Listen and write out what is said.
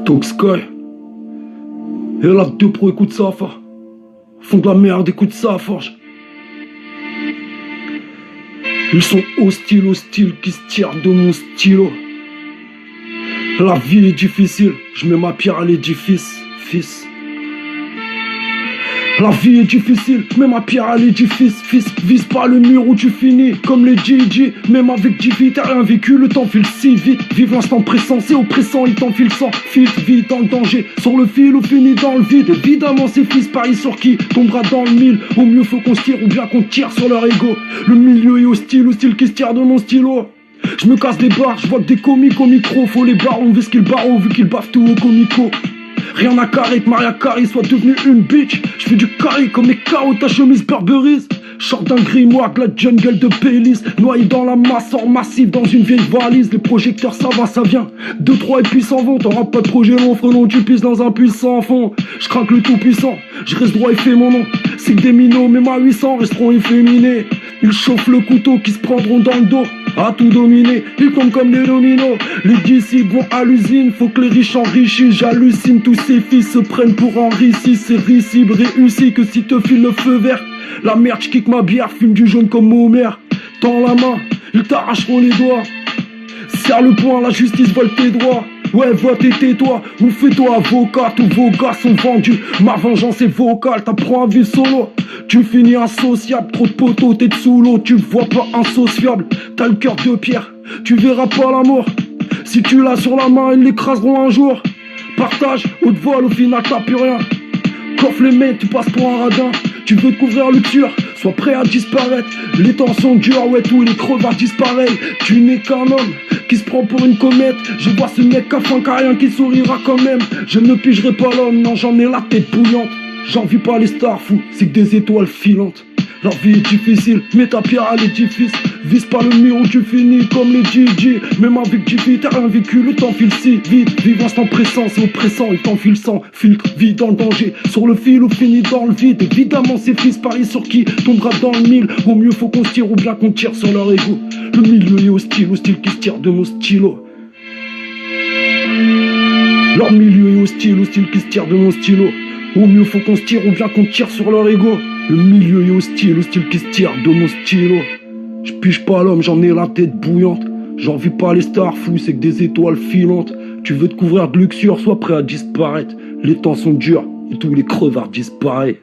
Talk Sky. Et là, 2 Pro, écoute ça, fort. Font de la merde, écoute ça, forge. Ils sont hostiles qui se tirent de mon stylo. La vie est difficile, je mets ma pierre à l'édifice, fils. La vie est difficile, mets ma pierre à l'édifice, fils. Vise pas le mur où tu finis, comme les GG. Même avec 10 vies, t'as rien vécu, le temps file si vite. Vive l'instant pressant, c'est oppressant, il t'enfile sans filtre. Vite dans le danger, sur le fil ou fini dans le vide. Évidemment ces fils parient sur qui tombera dans le mille. Au mieux faut qu'on se tire ou bien qu'on tire sur leur ego. Le milieu est hostile qui se tire de mon stylo. Je me casse des barres, je vois que des comiques au micro. Faut les barons, vu ce qu'ils barrent, vu qu'ils baffent tout au comico. Rien à carré que Maria Carey soit devenue une bitch. Je fais du carré comme les KO, ta chemise Burberry's. Sors d'un grimoire de la jungle de Pélis. Noyé dans la masse, hors massif dans une vieille valise. Les projecteurs ça va, ça vient. 2-3 et puis s'en vont. T'auras pas de projet long, frelon, tu pisses dans un puissant fond. Je craque le tout puissant, je reste droit et fais mon nom. C'est que des minots, même à 800 resteront efféminés. Ils chauffent le couteau qui se prendront dans le dos. À tout dominer, ils tombent comme des dominos. Les disciples vont à l'usine, faut que les riches enrichissent. J'hallucine, tous ces fils se prennent pour Henri VI. C'est risible, réussi que si te file le feu vert. La merde, j'kick ma bière, fume du jaune comme Homer. Tends la main, ils t'arracheront les doigts. Serre le poing, la justice vole tes droits. Ouais, vote et tais-toi, ou fais-toi avocat, tous vos gars sont vendus. Ma vengeance est vocale, t'apprends à vivre solo. Tu finis insociable, trop de poteaux, t'es sous l'eau. Tu vois pas insociable, t'as le cœur de pierre. Tu verras pas l'amour, si tu l'as sur la main, ils l'écraseront un jour. Partage, haute vol, au final t'as plus rien. Coffre les mecs, tu passes pour un radin. Tu veux te couvrir le tueur, sois prêt à disparaître. Les temps sont durs, ouais, tous les crevards disparaissent. Tu n'es qu'un homme qui se prend pour une comète. Je vois ce mec à fin qu'à rien qui sourira quand même. Je ne pigerai pas l'homme, non j'en ai la tête bouillante. J'envie pas les stars fous, c'est que des étoiles filantes. La vie est difficile, mets ta pierre à l'édifice. Vise pas le mur où tu finis comme les GG. Même avec GG, t'as rien vécu, le temps file si vite. Vive instant pressant, c'est oppressant, il t'enfile sans filtre. Vie dans le danger, sur le fil ou fini dans le vide. Évidemment ces fils parient sur qui tombera dans le mille. Au mieux faut qu'on se tire ou bien qu'on tire sur leur ego. Le milieu est hostile qui se tire de mon stylo. Leur milieu est hostile qui se tire de mon stylo. Au mieux faut qu'on se tire ou bien qu'on tire sur leur ego. Le milieu est hostile qui se tire de mon stylo. Je pige pas l'homme, j'en ai la tête bouillante. J'en vis pas les stars fous, c'est que des étoiles filantes. Tu veux te couvrir de luxure, sois prêt à disparaître. Les temps sont durs et tous les crevards disparaissent.